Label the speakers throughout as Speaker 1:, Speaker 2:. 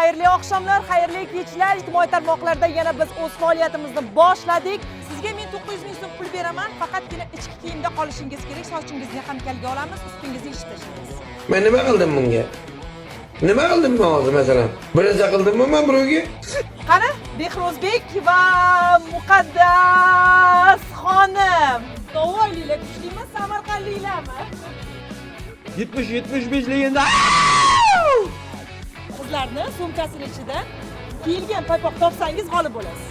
Speaker 1: Xayrli oqshomlar, xayrli kechlar. Ijtimoiy tarmoqlarda yana biz o'z faoliyatimizni boshladik. Sizga men 900 ming so'm pul beraman, faqatgina ichki kiyimda qolishingiz kerak. Sochingizni ham kalga olamiz, ustingizni yechib tashlaymiz.
Speaker 2: Men nima qildim bunga? Nima qildim men hozir masalan? Birinchi qildimmi men birovga?
Speaker 1: Qani, Behrozbek va Muqaddas xonim. Navoiyliklar kuchlimi, Samarqandliklarmi?
Speaker 3: 70-75 legenda.
Speaker 1: Qizlarni sumkasining ichidan kiyilgan paypoq topsangiz g'olib bo'lasiz.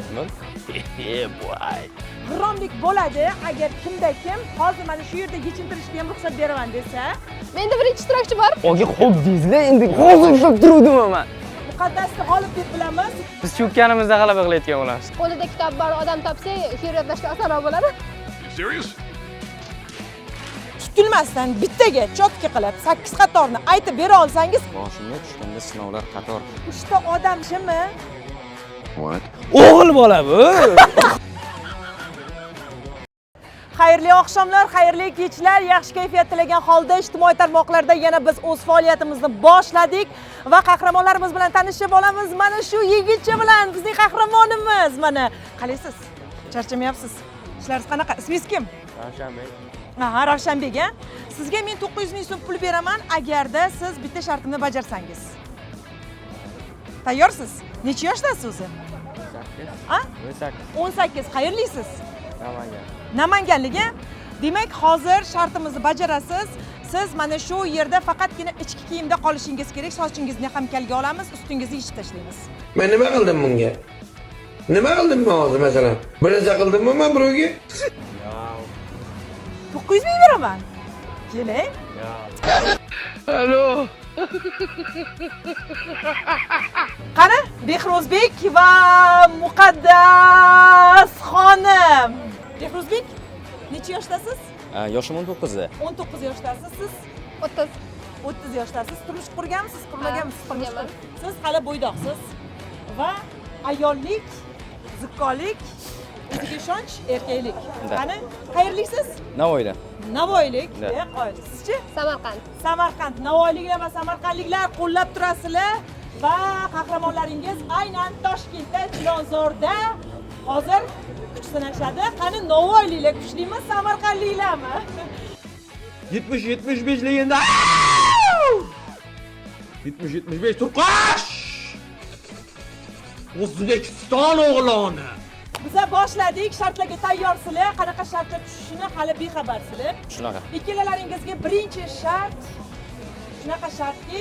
Speaker 3: Boy.
Speaker 1: G'irromlik bo'ladi agar kimda kim hozir mana shu yerda yechintirishga ham ruxsat beraman desa.
Speaker 4: Menda bir ishtirokchi bor.
Speaker 5: Oga xo'p deysizlar, endi hozir ushlab turuvdim men.
Speaker 1: Muqaddasni g'olib deb bilamiz.
Speaker 5: Biz cho'kkanimizda g'alaba qilayotgan bo'lamiz.
Speaker 4: Qo'lida kitob bor odam topsa, she'r yodlashga osonroq bo'ladi.
Speaker 3: Serious?
Speaker 1: Tutilmasdan bittaga chotka qilib 8 qatorni aytib bera olsangiz,
Speaker 5: Boshimga tushganda sinovlar qator.
Speaker 1: uchta odam shimi?
Speaker 3: What?
Speaker 5: O'g'il bola bu.
Speaker 1: Xayrli oqshomlar, xayrli kechlar, yaxshi kayfiyat tilagan holda ijtimoiy tarmoqlarda yana biz o'z faoliyatimizni boshladik va qahramonlarimiz bilan tanishib olamiz. Mana shu yigitcha bilan bizning qahramonimiz. Mana, qalaysiz? Charchamayapsiz? Ishlaringiz qanaqa? Ismingiz kim?
Speaker 5: Ravshanbek.
Speaker 1: Aha, Ravshanbek, a? Sizga men 900 ming so'm pul beraman agarda siz bitta shartimni bajarsangiz. Tayyorsiz? Necha yoshdasiz o'zi? 18. Xayrlisiz. Namanganligi. Demak, hozir shartimizni bajarasiz. Siz mana shu yerda faqatgina ichki kiyimda qolishingiz kerak. Sochingizni ham kalga olamiz, ustingizni yechib tashlaymiz.
Speaker 2: Men nima qildim bunga? Nima qildim men hozir masalan? Birinchi qildimmi men birovga?
Speaker 1: 900 ming beraman. Keling.
Speaker 2: Alo.
Speaker 1: Qani, Behrozbek va Muqaddas xonim. Behrozbek, necha yoshdasiz?
Speaker 5: Yoshim 19da.
Speaker 1: 19 yoshdasiz. Siz
Speaker 4: 30.
Speaker 1: 30 yoshdasiz. Turmush qurganmisiz, qurmaganmisiz? Turmush
Speaker 4: qurganman.
Speaker 1: Siz hali bo'ydoqsiz va ayollik, zikkolik, o'ziga ishonch, erkaklik.
Speaker 5: Da.
Speaker 1: Qani, xayrlisiz?
Speaker 5: Navoiyda.
Speaker 1: Navoiylik,
Speaker 5: Da.
Speaker 1: qo'yil. Sizchi?
Speaker 4: Samarqand.
Speaker 1: Samarqand, Navoiyliklar va Samarqandliklar qo'llab turasizlar va qahramonlaringiz aynan Toshkentda, Chilonzorda hozir kuch sinashadi. Qani, Navoiyliklar kuchlimi, Samarqandliklarmi?
Speaker 3: 70-75 legenda. 70-75 Turqosh. O'zbekiston o'g'loni.
Speaker 1: Biz boshladik, shartlarga tayyorsizlar. Qanaqa shartlar tushishini hali bexabarsizlar.
Speaker 5: Shunaqa.
Speaker 1: Ikkalalaringizga birinchi shart shunaqa shartki,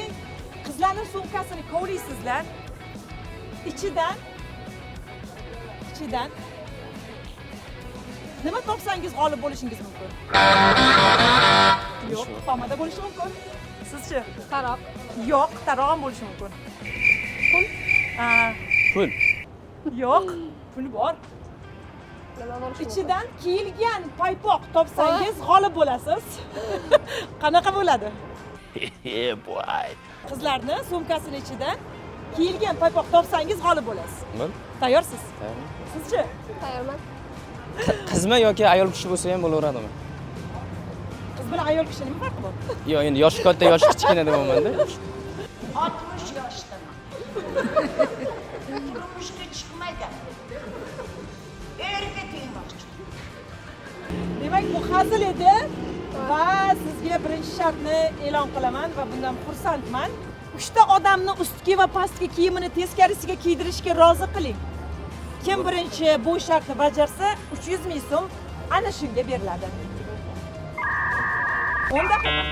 Speaker 1: qizlarning sumkasini kovlaysizlar. Ichidan nima topsangiz g'olib bo'lishingiz mumkin. Yo'q, pomada bo'lishi mumkin. Sizchi?
Speaker 4: Taroq.
Speaker 1: Yo'q, taroq ham bo'lishi mumkin. Pul?
Speaker 5: Pul.
Speaker 1: Yo'q, pul bor.
Speaker 4: Nima bo'lishi mumkin?
Speaker 1: Ichidan kiyilgan paypoq topsangiz g'olib bo'lasiz. Qanaqa bo'ladi?
Speaker 3: Boy.
Speaker 1: Qizlarni sumkasining ichidan kiyilgan paypoq topsangiz g'olib bo'lasiz.
Speaker 5: Nima?
Speaker 1: Tayyorsiz? Sizchi?
Speaker 4: Tayyorman.
Speaker 5: Qizmi yoki ayol kishi bo'lsa ham bo'laveradimi?
Speaker 1: Qiz bilan ayol kishi nima farqi bor?
Speaker 5: Yo'q, endi yoshi katta, yoshi kichkina deyapman-da.
Speaker 6: 60 yoshdaman. Turmushga chiqmagan. Erga tegmoqchi.
Speaker 1: Demak, bu hazil edi va sizga birinchi shartni e'lon qilaman va bundan xursandman. 3 ta odamni ustki va pastki kiyimini teskarisiga kiydirishga rozi qiling. Kim birinchi bu shartni bajarsa, 300 ming so'm ana shunga beriladi. 10 daqiqa.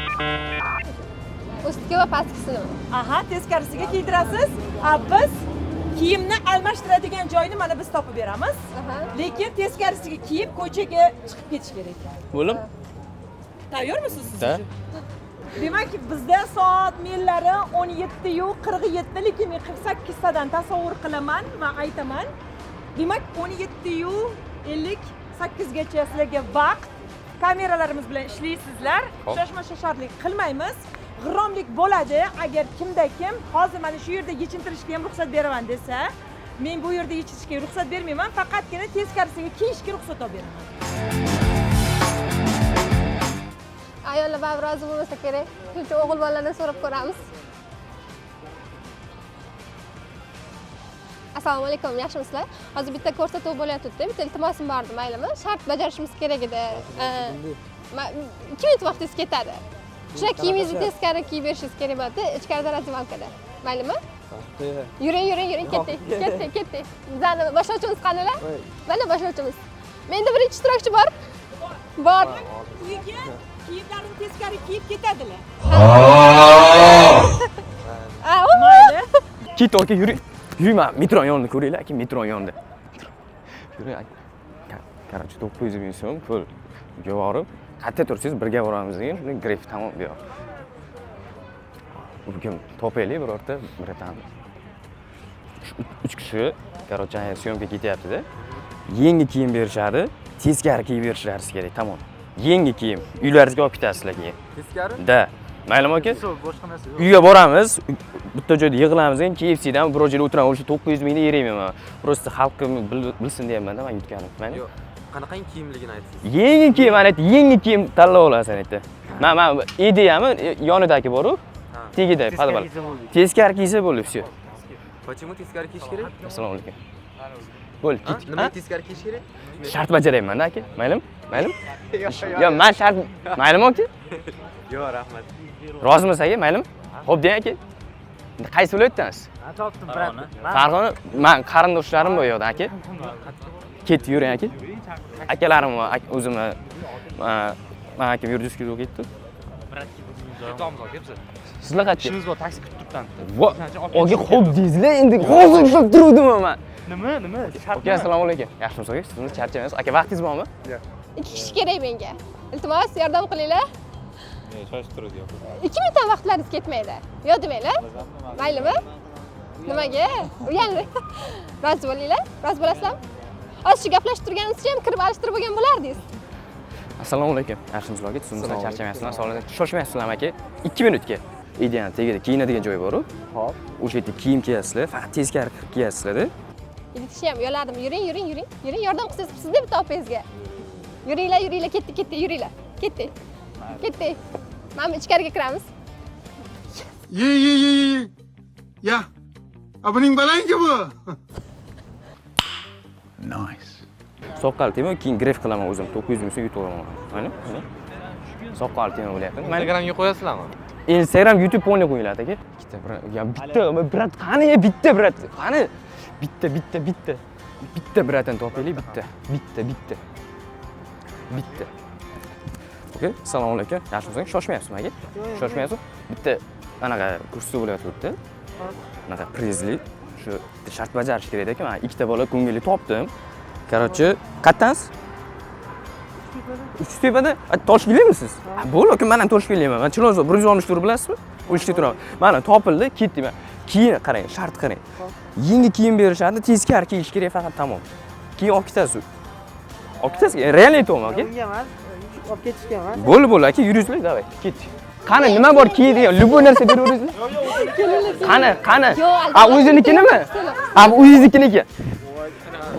Speaker 4: Ustki va pastkisini.
Speaker 1: Aha, teskarisiga kiydirasiz. Biz kiyimni almashtiradigan joyni mana biz topib beramiz.
Speaker 4: Aha.
Speaker 1: Lekin teskarisiga kiyib ko'chaga chiqib ketish kerak.
Speaker 5: Bo'lim?
Speaker 1: Tayyormisiz siz?
Speaker 5: Da.
Speaker 1: Demak, bizda soat millari 17:47, lekin men 48 tadan tasavvur qilaman va aytaman. Demak, 17:58 gacha sizlarga vaqt. Kameralarimiz bilan ishlaysizlar.
Speaker 5: Hop.
Speaker 1: Shoshma-shosharlik qilmaymiz. G'irromlik bo'ladi agar kimda kim hozir mana shu yerda yechintirishga ham ruxsat beraman desa, men bu yerda yechishga ruxsat bermayman, faqatgina teskarisiga kiyishga ruxsat olib beraman.
Speaker 4: Ayollar baribir rozi bo'lmasa kerak. Shuncha o'g'il bolalardan so'rab ko'ramiz. Assalomu alaykum, yaxshimisizlar? Hozir bitta ko'rsatuv bo'layotdi, bitta iltimosim bor edi, maylimi? Shart bajarishimiz kerak edi. 2 minut vaqtingiz ketadi. O'sha kiyimingizni teskari kiyib berishingiz kerak bo'ladi, ichkarida razvalkada. Maylimi? Yuring, ketdik. Bizlarni boshlovchimiz qanilar? Mana boshlovchimiz. Menda birinchi ishtirokchi bor.
Speaker 1: Uyga kiyimlarini teskari kiyib ketadilar. Mayli.
Speaker 5: Ket orqa yuring. Yurma, metro yonida ko'ringlar, aka, metro yonida. Yuring, aka. Короче, 900 ming so'm pul yuborib, qayerda tursangiz birga boramiz degan, shunday graf tamom bu yoq. Bugun topaylik birorta biratani. 3 kishi, короче, syomka ketyapti-da. Yangi kiyim berishadi, teskari kiyib berishlari kerak, tamom. Yangi kiyim, uylaringizga olib ketasizlar keyin.
Speaker 6: Teskari?
Speaker 5: Da. Maylimi aka?
Speaker 6: Boshqa narsa yo'q.
Speaker 5: Uyga boramiz, bitta joyda yig'ilamiz, KFCdan bir joyda o'tiramiz, o'sha 900 mingni yerayman. Просто xalqim bilsin deyapman-da, men yutganim. Mana.
Speaker 6: Yo'q. Qanaqangi kiyimligini aytasiz?
Speaker 5: Yangi kiyim, mana yangi kiyim tanlab olasan aytdi. Men ideyami yonidagi bor-ku. Tegida, padbal. Teskari kiysa bo'ldi, всё.
Speaker 6: Почему teskari kiyish kerak?
Speaker 5: Assalomu alaykum. Bo'l, ket.
Speaker 6: Nima teskari kiyish kerak?
Speaker 5: Shart bajarayman-da aka. Maylimi? Yo'q, men shart maylimi aka?
Speaker 6: Yo'q, rahmat.
Speaker 5: Rozimisiz aka, maylimi? Xo'p deng aka. Qaysi viloyatdansiz?
Speaker 7: Topdim, brat.
Speaker 5: Farg'ona, men qarindoshlarim bor yoqda aka. Ket yuring aka. Akalarim va o'zimni men aka yuridik o'qiydi. Sizlar qancha?
Speaker 7: Ishimiz bor, taksi kutib turibdan.
Speaker 5: Oga xo'p deysizlar, endi hozir ushlab turuvdim men.
Speaker 7: Nima?
Speaker 5: Aka, assalomu alaykum. Yaxshimisiz aka? Sizni charchamaysiz. Aka, vaqtingiz bormi?
Speaker 4: 2 kishi kerak menga. Iltimos, yordam qilinglar.
Speaker 7: Shoshib turadi yo'q.
Speaker 4: 2 minutdan vaqtlaringiz ketmaydi. Yo'q demanglar. Maylimi? Nimaga? Uyalmang. Rozi bo'linglar. Rozi bo'lasizlarmi? Hozir shu gaplashib turganimizcha ham kirib alishtirib bo'lgan bo'lardingiz.
Speaker 5: Assalomu alaykum. Yaxshimisizlar aka? Sizni charchamayapsizlar. Sog'lik. Shoshmaysizlarmi aka? 2 minutga. Ideal tegida kiyinadigan joy bor-ku.
Speaker 6: Xo'p.
Speaker 5: O'sha yerda kiyim kiyasizlar, faqat teskari kiyasizlar-da.
Speaker 4: Yetishni ham yo'ladim. Yuring. Yuring, yordam qilsangiz sizda bitta opangizga. Yuringlar, ketdik, yuringlar. Ketdik. Mana ichkariga kiramiz.
Speaker 8: Ye. Ya. Buning balangi bu.
Speaker 3: Nice.
Speaker 5: Soqqal tema, keyin graf qilaman o'zim. 900 ming so'm yutib olaman. Mana. Soqqal tema bo'lyapti.
Speaker 6: Instagramga qo'yasizlarmi?
Speaker 5: Instagram, YouTube o'yna qo'yiladi aka. Bitta brat qani, bitta brat. Qani? Bitta. Bitta bratni topaylik, bitta. Okay, assalomu alaykum. Yaxshimisiz? Shoshmayapsizmi aka? Shoshmayapsiz? Bitta anaqa kursi bo'layotibdi. Anaqa prezli, shu shart bajarish kerak ekan. Men ikkita bola ko'ngilli topdim. Короче, qayerdansiz? Uchtepada Toshkentlikmisiz? Bo'l, aka, men ham Toshkentlikman. Men Chilonzor 164 bilasizmi? O'shda turaman. Mana topildi, ketdim. Keyin qarang, shart qarang. Yangi kiyim berishadi, teskari kiyish kerak faqat, tamom. Keyin olib ketasiz. Olib ketasiz? Real aytayapman, aka.
Speaker 7: Bunga emas, olib ketishga emas.
Speaker 5: Bo'l, aka, yurishlar, davay, ket. Qani, nima bor kiydigan? Любой narsa beraverasizlar. Qani? O'zinikinimi? O'zingiznikiniki.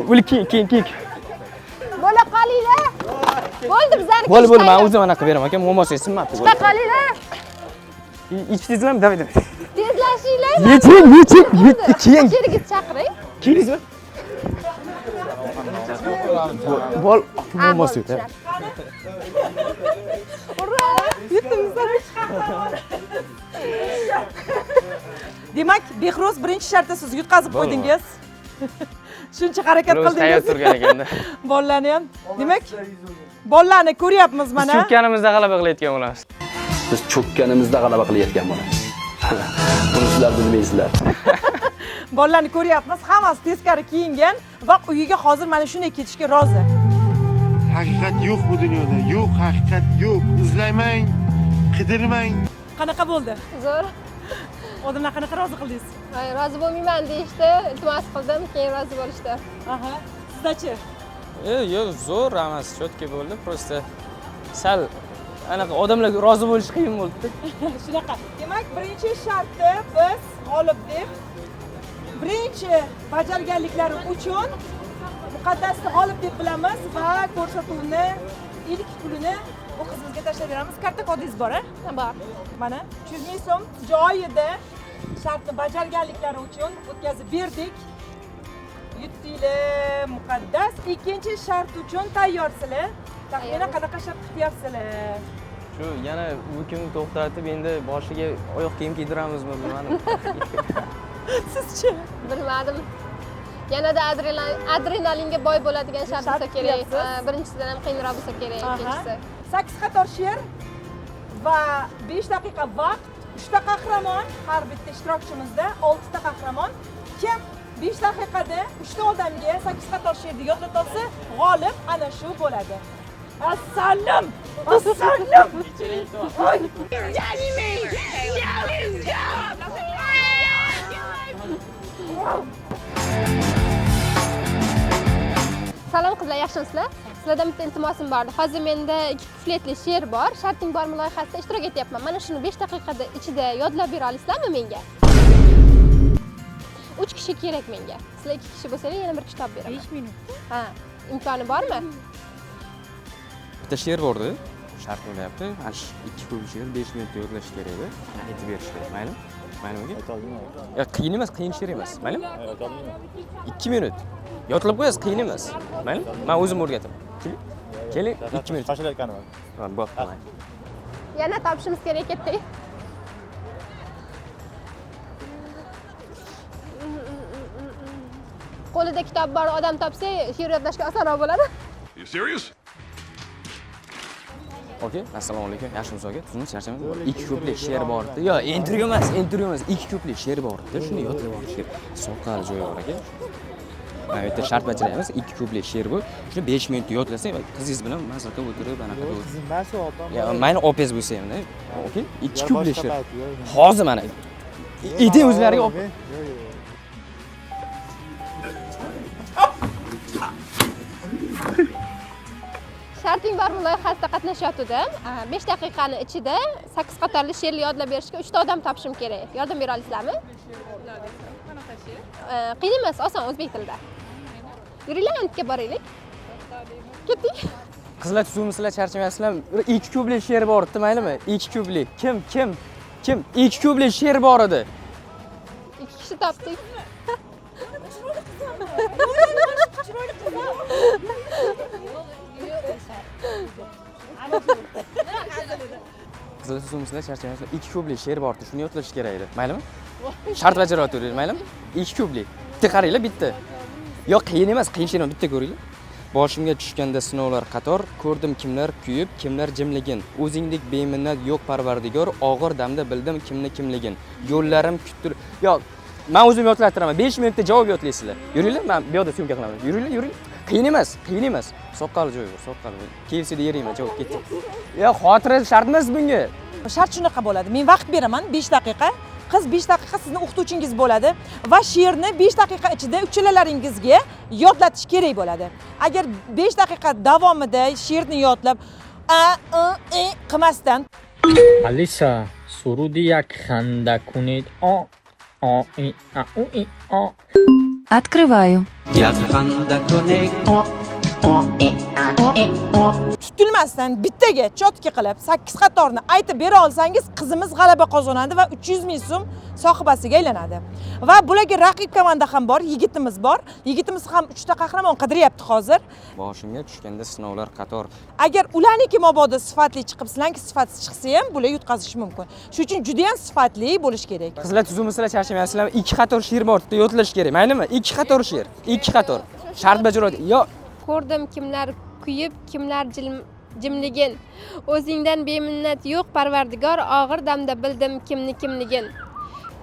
Speaker 5: Bo'l, keyin.
Speaker 4: Bo'la qolinglar. Bo'ldi, bizlarni.
Speaker 5: Bo'l, men o'zim anaqa beraman, aka, mo'mos sinmabdi.
Speaker 4: Chiqa qolinglar.
Speaker 5: Ichdingizmi? Davay.
Speaker 4: Tezlashinglar.
Speaker 5: Yeching, keyin.
Speaker 4: Sherigingizni chaqiring.
Speaker 5: Keldingizmi? Bo'l, mo'mos yo'q.
Speaker 4: Ura!
Speaker 1: Demak, Behroz birinchi shartda siz yutqazib qo'ydingiz. Shuncha harakat
Speaker 5: Tayyor
Speaker 1: qildingiz.
Speaker 5: turgan ekanda.
Speaker 1: Bolalarni ham. Demak, bolalarni ko'ryapmiz mana.
Speaker 5: Cho'kkanimizda g'alaba qilayotgan bo'lamiz.
Speaker 9: Biz cho'kkanimizda g'alaba qilayotgan bo'lamiz. Buni sizlar bilmaysizlar.
Speaker 1: Bolalarni ko'ryapmiz. Hammasi teskari kiyingan va uyiga hozir mana shunday ketishga rozi.
Speaker 8: Haqiqat yo'q bu dunyoda. Yo'q, haqiqat yo'q. Izlamang, qidirmang.
Speaker 1: Qanaqa bo'ldi?
Speaker 4: Zo'r.
Speaker 1: Odamlar qanaqa rozi qildingiz?
Speaker 4: Rozi bo'lmayman deyishdi, iltimos qildim, keyin rozi bo'lishdi.
Speaker 1: Aha. Sizdachi?
Speaker 5: Yo'q, zo'r emas, cho'tka bo'ldi, просто sal anaqa odamlarga rozi bo'lish qiyin bo'ldi.
Speaker 1: Shunaqa. Demak, birinchi shartni biz g'olib deb birinchi bajarganliklari uchun muqaddasni g'olib deb bilamiz va ko'rsatuvni ilk pulini bu qizimizga tashlab beramiz. Karta kodingiz bor-a?
Speaker 4: Bor.
Speaker 1: Mana 300 ming so'm joyida shartni bajarganliklari uchun o'tkazib berdik. Yutdinglar, muqaddas. Ikkinchi shart uchun tayyorsizlar. Taxminan qanaqa shart kutyapsizlar?
Speaker 5: Shu yana bu kun to'xtatib endi boshiga oyoq kiyim kiydiramizmi bilmadim.
Speaker 1: Sizchi?
Speaker 4: Bilmadim. Yanada adrenalinga boy bo'ladigan shart bo'lsa kerak.
Speaker 1: qilyapsiz.
Speaker 4: Birinchisidan ham qiyinroq bo'lsa kerak, ikkinchisi.
Speaker 1: 8 qator she'r va 5 daqiqa vaqt. 3 ta qahramon, har bitta ishtirokchimizda 6 ta qahramon. Kim 5 daqiqada 3 ta odamga 8 qator she'rni yodlata olsa, g'olib ana shu bo'ladi. Assalom! Assalom!
Speaker 4: Salom qizlar, yaxshimisizlar? Sizlardan bitta iltimosim bor. Hozir menda 2 kufletli she'r bor. Sharting bormi loyihasida ishtirok etyapman. Mana shuni 5 daqiqada ichida yodlab bera olasizlarmi menga? 3 kishi kerak menga. Sizlar 2 kishi bo'lsangiz yana bir kishi topib beraman.
Speaker 1: 5 minut.
Speaker 4: Ha, imkoni bormi?
Speaker 5: Bitta she'r bordi. Shart bo'lyapti. Mana shu 2 ko'p she'r 5 minutda yodlash kerak edi. Aytib berish kerak, maylimi? Maylimiga? Ya qiyin emas, qiyin she'r emas, maylimi? 2 minut. Yodlab qo'yasiz, qiyin emas. Maylimi? Men o'zim o'rgataman. Keling, 2 minut.
Speaker 7: Shoshilayotganim.
Speaker 5: Bor, qiling.
Speaker 4: Yana topishimiz kerak ketdik. Qo'lida kitob bor odam topsa, she'r yodlashga osonroq bo'ladi.
Speaker 3: You serious?
Speaker 5: Okey, assalomu alaykum. Yaxshimisiz aka? Sizni charchamadingmi? 2 ko'plik she'r bor edi. Yo, intervyu emas, 2 ko'plik she'r bor edi. Shuni yodlab olish kerak. Soqqali joyi bor aka. Mana bu yerda shart bajaramiz. 2 ko'plik she'r bu. Shuni 5 minutda yodlasang, qizingiz bilan mazza qilib o'tirib, anaqa bo'ladi.
Speaker 7: Sizning barcha opam.
Speaker 5: Ya, meni opez bo'lsa ham, okey? 2 ko'plik she'r. Hozir mana idea o'zlariga olib.
Speaker 4: Sharting bormi loyihasida qatnashyotgandim. 5 daqiqani ichida 8 qatorli she'rni yodlab berishga 3 ta odam topishim kerak. Yordam bera olasizlarmi? Qiyin emas, oson o'zbek tilida. Yuringlar, antga boraylik. Ketdik.
Speaker 5: Qizlar tuzumsizlar, charchamayapsizlar. 2 ko'plik she'r bor edi, maylimi? 2 ko'plik. Kim? 2 ko'plik she'r bor edi.
Speaker 4: 2 kishi topdik.
Speaker 5: Qizlar tuzumsizlar, charchamayapsizlar. 2 ko'plik she'r bor edi. Shuni yodlash kerak edi. Maylimi? Shart bajaryapti, maylimi? 2 ko'plik. Bitta qaranglar, bitta. Yo, qiyin emas, qiyin she'r bitta ko'ringlar. Boshimga tushganda sinovlar qator, ko'rdim kimlar kuyib, kimlar jimligin. O'zingdek beminnat yo'q Parvardigor, og'ir damda bildim kimligin. Yo'llarim kuttir. Yo, men o'zim yodlatiraman. 5 minutda javob yodlaysizlar. Yuringlar, men bu yerda syomka qilaman. Yuringlar. Qiyin emas. Soqqali joyi bor, soqqali. KFCda yeriyman, javob ketdi. Yo, xotira shart emas bunga.
Speaker 1: Shart shunaqa bo'ladi. Men vaqt beraman 5 daqiqa. Qiz 5 daqiqa sizni o'qituvchingiz bo'ladi va she'rni 5 daqiqa ichida uchalalaringizga yodlatish kerak bo'ladi. Agar 5 daqiqa davomida she'rni yodlab qilmasdan
Speaker 10: Alisa, surudi yak khanda kunid.
Speaker 11: Открываю.
Speaker 1: tutilmasdan bittaga chotka qilib 8 qatorni aytib bera olsangiz qizimiz g'alaba qozonadi va 300 ming so'm sohibasiga aylanadi. Va bularga raqib komanda ham bor, yigitimiz bor. Yigitimiz ham 3 ta qahramon qidiryapti hozir.
Speaker 5: Boshimga tushganda sinovlar qator.
Speaker 1: Agar ularniki mabodo sifatli chiqib, sizlarniki sifatsiz chiqsa ham bular yutqazishi mumkin. Shuning uchun juda ham sifatli bo'lish kerak.
Speaker 5: Qizlar tuzumsizlar, charchamayapsizlar. 2 qator she'r bor edi, yodlash kerak, maylimi? 2 qator she'r. 2 qator. Shart bajaradi. Yo,
Speaker 4: Ko'rdim kimlar kuyib, kimlar jimligin. O'zingdan beminnat yo'q Parvardigor, og'ir damda bildim kimligin.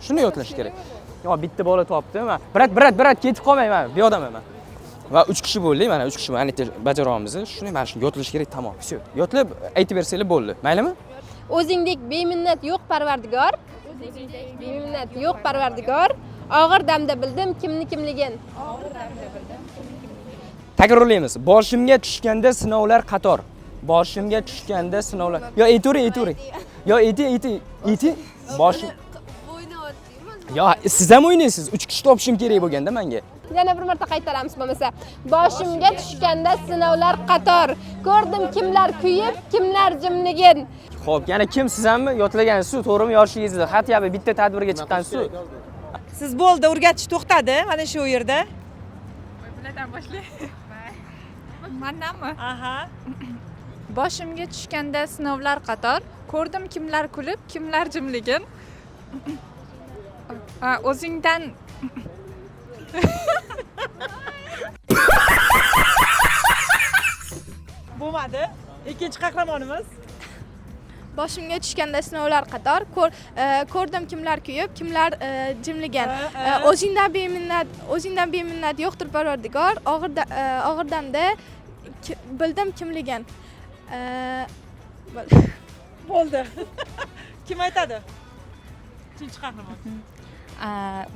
Speaker 5: shuni yodlash kerak. Yo, bitta bola topdim. Brat, ketib qolmayman. Bu yodaman men. Va 3 kishi bo'ldik, mana 3 kishi mana bajaramiz. Shuni mana shuni yodlash kerak, tamom. Всё. Yodlab aytib bersanglar bo'ldi. Maylimi?
Speaker 4: O'zingdek beminnat yo'q Parvardigor. Beminnat yo'q Parvardigor, og'ir damda bildim kimligin.
Speaker 5: Takrorlaymiz. Boshimga tushganda sinovlar qator. Boshimga tushganda sinovlar. Yo, ayturi. Yo, ayting. Boshim. Yo, siz ham o'ynaysiz. 3 kishi topishim kerak bo'lganda menga.
Speaker 4: Yana bir marta qaytaramiz bo'lmasa. Boshimga tushganda sinovlar qator. Ko'rdim kimlar kuyib, kimlar jimligin.
Speaker 5: Xo'p, yana kim siz hammi yodlagansiz, to'g'rimi yoshingizda? Xatyabi bitta tadbirga chiqqansiz.
Speaker 1: Siz bo'ldi, o'rgatish to'xtadi mana shu yerda.
Speaker 11: Bulardan boshlay. Mandanmi?
Speaker 1: Aha.
Speaker 11: Boshimga tushganda sinovlar qator, ko'rdim kimlar kulib, kimlar jimligin. O'zingdan
Speaker 1: Bo'lmadi. Ikkinchi qahramonimiz.
Speaker 11: boshimga tushganda sinovlar qator, ko'rdim kimlar kuyib, kimlar jimligan. O'zingdan beminnat yo'qdir Parvardigor, og'ir damda bildim kimligan.
Speaker 1: Bo'ldi. Kim aytadi? Uchinchi qahramon.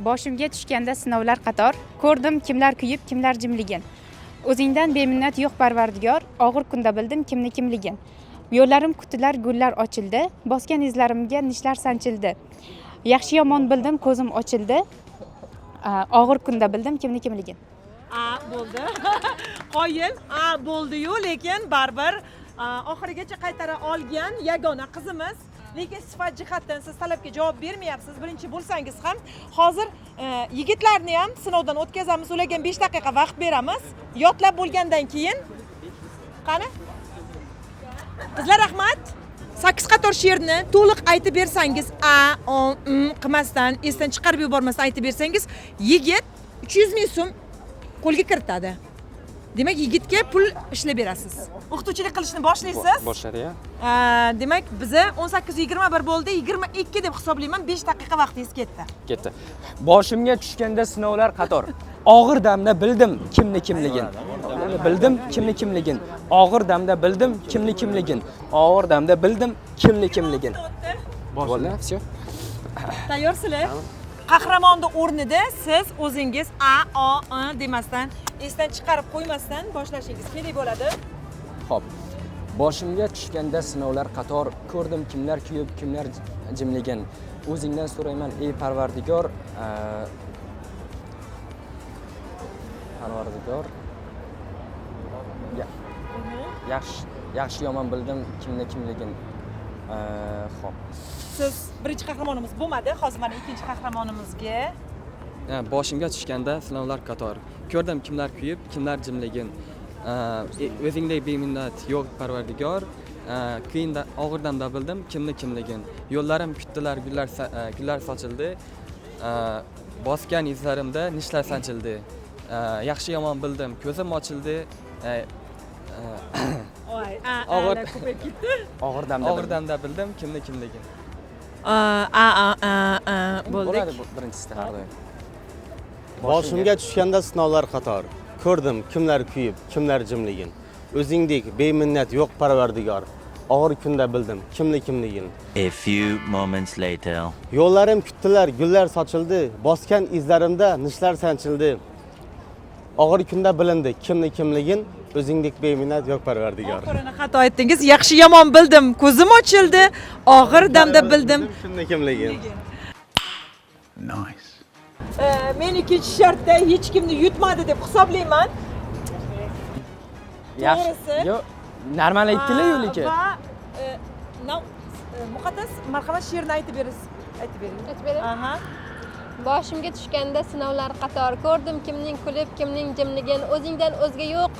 Speaker 11: Boshimga tushganda sinovlar qator, ko'rdim kimlar kuyib, kimlar jimligan. O'zingdan beminnat yo'q Parvardigor, og'ir kunda bildim kimligin. Yo'llarim kutilar, gullar ochildi, bosgan izlarimga nishlar sanchildi. Yaxshi yomon bildim, ko'zim ochildi. Og'ir kunda bildim kimligin.
Speaker 1: Bo'ldi. Qoyil, bo'ldi-yu, lekin baribir oxirigacha qaytara olgan yagona qizimiz. Lekin sifat jihatdan siz talabga javob bermayapsiz. Birinchi bo'lsangiz ham hozir yigitlarni ham sinovdan o'tkazamiz. Ularga 5 daqiqa vaqt beramiz. Yodlab bo'lgandan keyin qani? Qizlar rahmat. 8 qator she'rni to'liq aytib bersangiz, qilmasdan, esdan chiqarib yubormasdan aytib bersangiz, yigit 300 ming so'm qo'lga kiritadi. Demak, yigitga pul ishlab berasiz. O'qituvchilik qilishni boshlaysiz.
Speaker 5: Boshladi-ya.
Speaker 1: Demak, biza 18:21 bo'ldi. 22 deb hisoblayman. 5 daqiqa vaqtingiz ketdi.
Speaker 5: Ketdi. Boshimga tushganda sinovlar qator. Og'ir damda bildim kimligin. Bildim kimligin. Og'ir damda bildim kimligin. Og'ir damda bildim kimligin. Bo'ldi, всё.
Speaker 1: Tayyorsizlar? Qahramonni o'rnida siz o'zingiz demasdan, esdan chiqarib qo'ymasdan boshlashingiz kerak bo'ladi.
Speaker 5: Xo'p. Boshimga tushganda sinovlar qator, ko'rdim kimlar kuyib, kimlar jimligan. O'zingdan so'rayman, ey Parvardigor, Parvardigor. Yaxshi yomon bildim kimligin. Xo'p.
Speaker 1: Siz birinchi qahramonimiz bo'lmadi. Hozir mana ikkinchi qahramonimizga.
Speaker 6: Boshimga tushganda sinovlar qator, ko'rdim kimlar kuyib, kimlar jimligin. O'zingdek beminnat yo'q Parvardigor, keyinda og'ir damda bildim kimligin. Yo'llarim kutdilar, gullar sochildi. Bosgan izlarimda nishlar sanchildi. Yaxshi yomon bildim, ko'zim ochildi. Og'ir damda bildim kimligin.
Speaker 1: Bo'ldi.
Speaker 5: Birinchisida har doim.
Speaker 8: Boshimga tushganda sinovlar qator, ko'rdim kimlar kuyib, kimlar jimligin. O'zingdek beminnat yo'q Parvardigor, og'ir kunda bildim kimligin.
Speaker 3: A few moments later.
Speaker 8: Yo'llarim kutdilar, gullar sochildi, bosgan izlarimda nishlar sanchildi. Og'ir kunda bilindi kimligin. O'zingdek beminnat yo'q Parvardigor.
Speaker 1: Oxirini xato aytdingiz. Yaxshi yomon bildim, ko'zim ochildi. Og'ir damda bildim
Speaker 8: kimligin.
Speaker 3: Nice.
Speaker 1: Men ikkinchi shartda hech kimni yutmadi deb hisoblayman.
Speaker 5: Yaxshi. Yo'q, normal aytdilar-ku lekin.
Speaker 1: Va muqaddas marhamat she'rni aytib bering.
Speaker 4: Aytib bering. Aha. Boshimga tushganda sinovlar qator, ko'rdim kimning kulib, kimning jimligin. O'zingdan o'zga yo'q,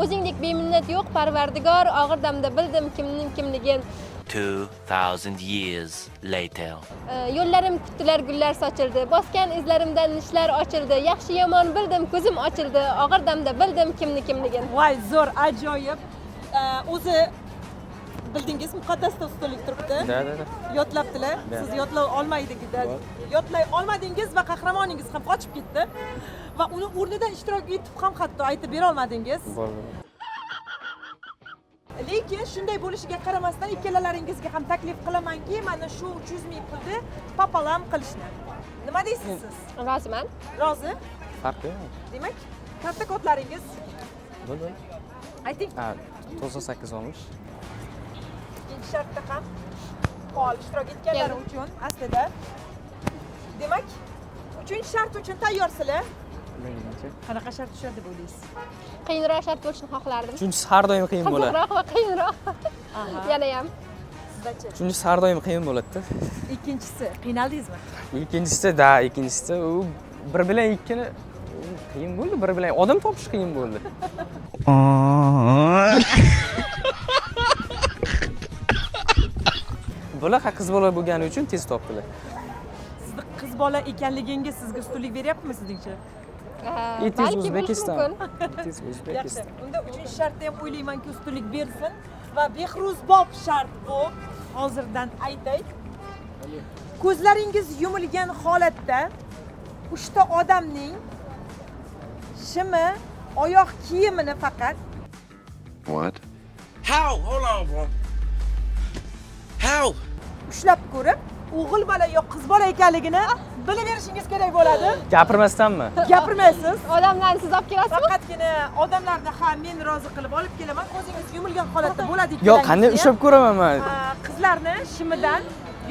Speaker 4: o'zingdek beminnat yo'q Parvardigor, og'ir damda bildim kimligin.
Speaker 3: 2000 years later.
Speaker 4: Yo'llarim kutdilar, gullar sochildi. Bosgan izlarimdan nishlar ochildi. Yaxshi yomon bildim, ko'zim ochildi. Og'ir damda bildim kimligin.
Speaker 1: Voy, zo'r, ajoyib. O'zi bildingiz, muqaddasda ustunlik turibdi. Yodlabdilar. Siz yodlay olmadingiz va qahramoningiz ham qochib ketdi. Va uni o'rnidan ishtirok etib ham hatto aytib bera olmadingiz. Lekin shunday bo'lishiga qaramasdan ikkalalaringizga ham taklif qilamanki, mana shu 300 ming pulni popolam qilishni. Nima deysiz siz?
Speaker 4: Roziman.
Speaker 1: Rozi?
Speaker 5: Farqi yo'q.
Speaker 1: Demak, katta kodlaringiz.
Speaker 5: Bo'ldi.
Speaker 1: Ayting.
Speaker 5: 98 olmush.
Speaker 1: Ikkinchi shartda ham faol ishtirok etganlari uchun aslida. Demak, uchinchi shart uchun tayyorsizlar. Qanaqa shart tushadi deb o'ylaysiz?
Speaker 4: Qiyinroq shart bo'lishini xohlardim.
Speaker 5: Chunki har doim qiyin bo'ladi.
Speaker 4: Qiziqroq va qiyinroq. Yana ham.
Speaker 1: Sizdachi?
Speaker 5: Chunki har doim qiyin bo'ladi-da.
Speaker 1: Ikkinchisi, qiynaldingizmi?
Speaker 5: Ikkinchisi u bir bilan ikkini qiyin bo'ldi, biri bilan odam topish qiyin bo'ldi. Bular qiz bola bo'lgani uchun tez topdilar.
Speaker 1: Sizni qiz bola ekanligingiz sizga ustunlik beryaptimi sizningcha?
Speaker 5: Etiz O'zbekiston.
Speaker 1: Yaxshi. Unda 3-shartda ham o'ylaymanki ustunlik bersin va Behruzbob shart bu. Hozirdan aytay. Ko'zlaringiz yumilgan holatda 3 ta odamning shimi, oyoq kiyimini faqat
Speaker 2: What? How? Hold on, bro. How?
Speaker 1: ushlab ko'rib, o'g'il bola yo qiz bola ekanligini bilib berishingiz kerak bo'ladi.
Speaker 5: Gapirmasdanmi?
Speaker 1: Gapirmaysiz.
Speaker 4: Odamlarni siz olib kelasizmi?
Speaker 1: Faqatgina odamlarni ha men rozi qilib olib kelaman. Ko'zingiz yumilgan holatda bo'ladi.
Speaker 5: Yo'q, qanday ushlab ko'raman men?
Speaker 1: Qizlarni shimidan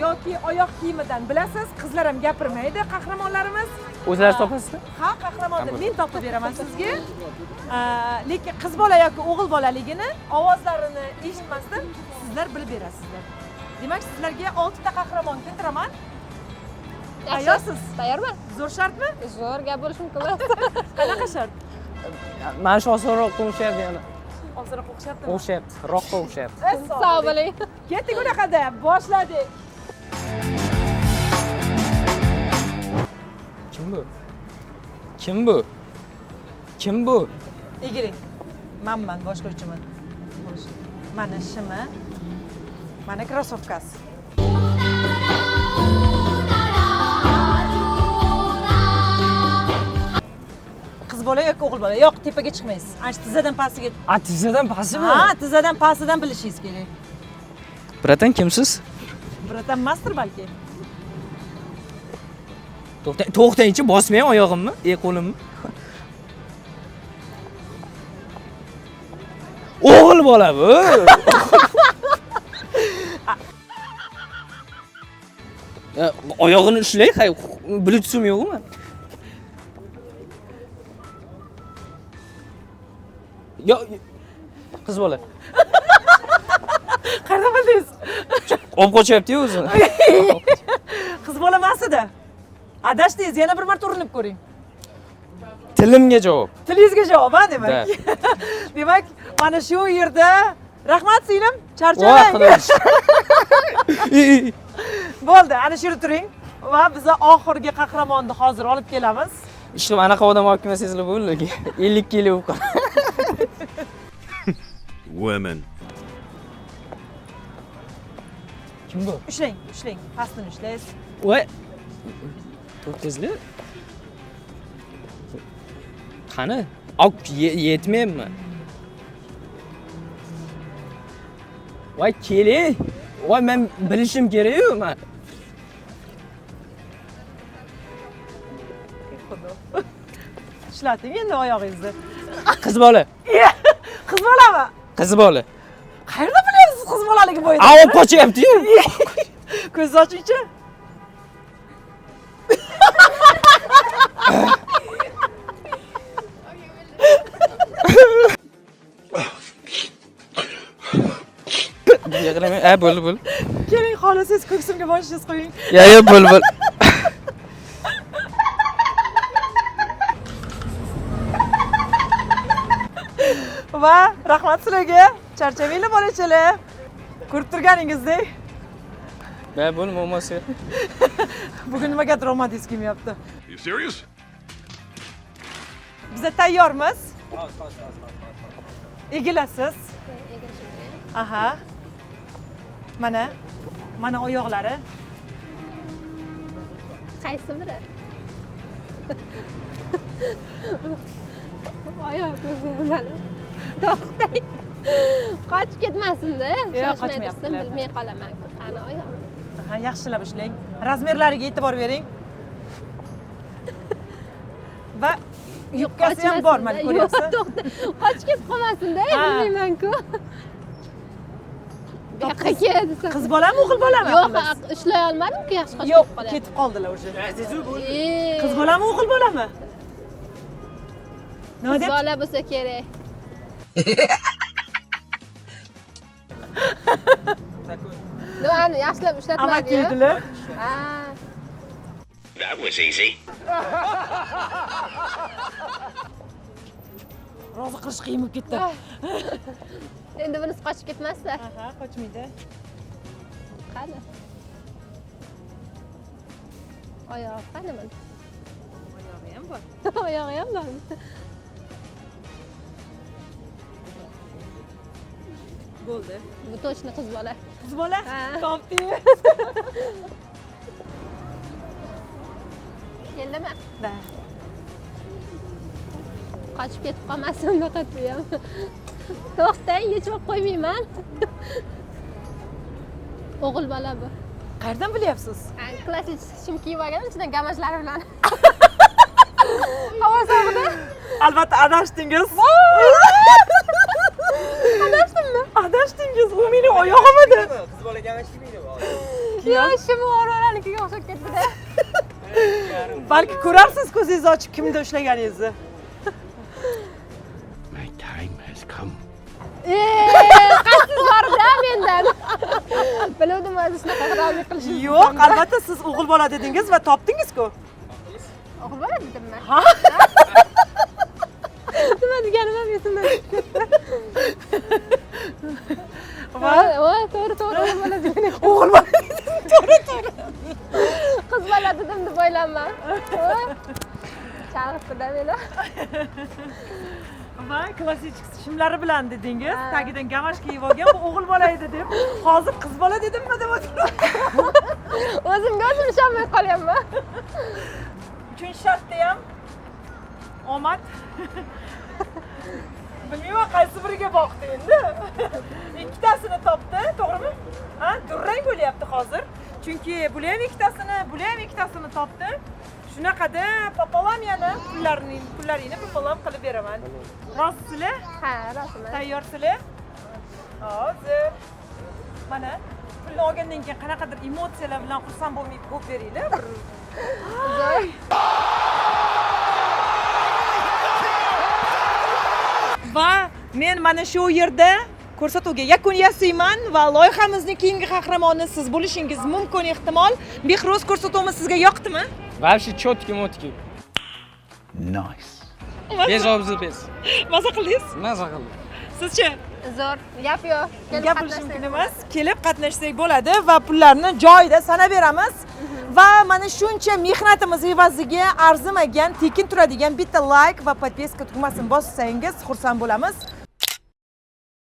Speaker 1: yoki oyoq kiyimidan bilasiz, qizlar ham gapirmaydi, qahramonlarimiz.
Speaker 5: O'zlari topasizmi?
Speaker 1: Ha, qahramonni men topib beraman sizga. Lekin qiz bola yoki o'g'il bolaligini ovozlarini eshitmasdan sizlar bilib berasizlar. Demak, sizlarga 6 ta qahramon keltiraman. Tayyorsiz?
Speaker 4: Tayyorman.
Speaker 1: Zo'r shartmi?
Speaker 4: Zo'r gap bo'lishi mumkin emas.
Speaker 1: Qanaqa shart?
Speaker 5: Mana shu osonroq o'xshayapti yana.
Speaker 1: Ozroq o'xshabdimi?
Speaker 5: O'xshayapti, roqqa o'xshayapti.
Speaker 4: Sog' bo'ling.
Speaker 1: Ketdik unaqada, boshladik.
Speaker 5: Kim bu? Kim bu? Kim bu?
Speaker 1: Egiring. Manman, boshlovchiman. Mana shimi, mana krossovkasi. Qiz bola yoki o'g'il bola? Yo'q, tepaga chiqmaysiz. Ana shu tizadan pastiga.
Speaker 5: Tizadan pastimi?
Speaker 1: Ha, tizadan pastidan bilishingiz kerak.
Speaker 5: Bratan kimsiz?
Speaker 1: Bratan master balki.
Speaker 5: To'xtangchi, bosmang oyog'imni, qo'limni. O'g'il bola bu. Oyog'ini ushlay, bluetoothim yo'qmi? Yo, qiz bola.
Speaker 1: Qayerdan bildingiz?
Speaker 5: Olib qochyapti-yu o'zini.
Speaker 1: Qiz bola emas-edi. Adashdingiz, yana bir marta urinib ko'ring.
Speaker 5: Tilimga javob.
Speaker 1: Tilingizga javob, ha, demak. Demak, mana shu yerda rahmat singlim, charchamang. Bo'ldi, ana shu yerda turing va biz oxirgi qahramonni hozir olib kelamiz.
Speaker 5: Ishni anaqa odam olib kelmasangizlar bo'ldi. 50 kilo bo'lib qoldi.
Speaker 3: Women.
Speaker 5: Kim bu?
Speaker 1: Ushlang, ushlang, pastini ushlaysiz.
Speaker 5: Voy. To'xtangizlar. Qani? Yetmayapmi? Voy, keling. Voy, men bilishim kerak-ku men.
Speaker 1: Ishlating endi oyog'ingizni.
Speaker 5: Qiz bola.
Speaker 1: Qiz bolami?
Speaker 5: Qiz bola.
Speaker 1: Qayerda bilyapsiz qiz bolaligi bo'yicha?
Speaker 5: Olib qochyapti-yu.
Speaker 1: Ko'z ochingchi.
Speaker 5: Yig'lamang. Bo'ldi.
Speaker 1: Keling, xohlasangiz ko'ksimga boshingizni qo'ying.
Speaker 5: Yo, bo'ldi.
Speaker 1: Va rahmat sizlarga. Charchamanglar bolachalar. Ko'rib turganingizdek.
Speaker 5: Bo'ldi, mo'masi.
Speaker 1: Bugun nimagadir romantiz kelmayapti.
Speaker 3: You serious?
Speaker 1: Biz tayyormiz. Egilasiz. Aha. Mana oyoqlari.
Speaker 4: Qaysi biri? Oyoq ko'zimdan. To'xtang. Qochib ketmasin-da.
Speaker 1: Yo'q, qochmayaptilar.
Speaker 4: Bilmay qolaman. Qani oyoq.
Speaker 1: Aha, yaxshilab ushlang. Razmerlariga e'tibor bering. Va yubkasi ham bor, mana ko'ryapsiz.
Speaker 4: To'xta. Qochib ketib qolmasin-da, bilmayman-ku. Yo'qqa keldi.
Speaker 1: Qiz bolami, o'g'il bolami?
Speaker 4: Yo'q, ushlay olmadim-ku, yaxshi qochib
Speaker 1: Yo'q,
Speaker 4: qoladi.
Speaker 1: ketib qoldilar o'sha. Qiz bolami, o'g'il bolami? Nima deb?
Speaker 4: Bola bo'lsa kerak. Nimani yaxshilab ishlatmadi.
Speaker 1: Amaki keldilar.
Speaker 4: Ha.
Speaker 3: That was easy.
Speaker 1: hozir qilish qiyin bo'lib ketdi.
Speaker 4: Endi bunisi qochib ketmasdi.
Speaker 1: Aha, qochmaydi.
Speaker 4: Qani? Oyog'i qani buni?
Speaker 1: Oyog'i ham bor.
Speaker 4: Oyog'i ham bor.
Speaker 1: Bo'ldi.
Speaker 4: Bu точно qiz bola.
Speaker 1: Qiz bola? Topdingiz.
Speaker 4: Keldimi?
Speaker 1: Da.
Speaker 4: Qochib ketib qolmasin faqat bu ham. To'xtang, yechib qo'ymayman. O'g'il bola bu.
Speaker 1: Qayerdan bilyapsiz?
Speaker 4: Klassik shim kiyib olgan, ichidan gamajlari bilan. Havo sovuqda.
Speaker 1: Albatta adashdingiz.
Speaker 4: Adashdimmi?
Speaker 1: Adashdingiz. U mening oyog'im edi.
Speaker 5: Qiz bola gamash kiymaydi bu.
Speaker 4: Yo'q, shim o'g'illarnikiga o'xshab ketdi-da.
Speaker 1: Balki ko'rarsiz ko'zingizni ochib kimda ushlaganingizni.
Speaker 2: My time has come.
Speaker 4: Qasiz bor-da mendan. Biluvdim o'zi shunaqa qilib qilishni.
Speaker 1: Yo'q, albatta siz o'g'il bola dedingiz va topdingiz-ku.
Speaker 4: O'g'il bola dedimmi?
Speaker 1: Ha?
Speaker 4: Nima deganim ham esimdan ketdi. Voy, to'g'ri o'g'il bola dedim.
Speaker 1: O'g'il bola to'g'ri.
Speaker 4: Qiz bola dedim deb o'ylanmam. Chalg'itdi-da meni.
Speaker 1: Va klassik shimlari bilan dedingiz, tagidan gamash kiyib olgan, bu o'g'il bola edi deb. Hozir qiz bola dedimmi deb o'tiribman.
Speaker 4: O'zimga o'zim ishonmay qolganman.
Speaker 1: Uchinchi shartda ham omad. Bilmayman qaysi biriga boqdi endi. Ikkitasini topdi, to'g'rimi? Ha, durang bo'lyapti hozir. Chunki bular ham ikkitasini topdi. Shunaqada popolam yana pullaringni popolam qilib beraman. Rostsizlar?
Speaker 4: Ha, rostman.
Speaker 1: Tayyorsizlar? Hozir. Mana pulni olgandan keyin qanaqadir emotsiyalar bilan xursand bo'lib beringlar. Va men mana shu yerda ko'rsatuvga yakun yasayman va loyihamizning keyingi qahramoni siz bo'lishingiz mumkin ehtimol. Behro'z ko'rsatuvimiz sizga yoqdimi?
Speaker 5: Вообще четкий мотки.
Speaker 9: Nice.
Speaker 5: Bez obzi bez.
Speaker 1: Maza qildingiz?
Speaker 5: Maza qildim.
Speaker 1: Sizchi?
Speaker 4: Zo'r. Gap yo'q.
Speaker 1: Gap bo'lishi mumkin emas. Kelib qatnashsak bo'ladi va pullarni joyida sanab beramiz. Va mana shuncha mehnatimiz evaziga arzimagan, tekin turadigan bitta like va podpiska tugmasini bossangiz xursand bo'lamiz.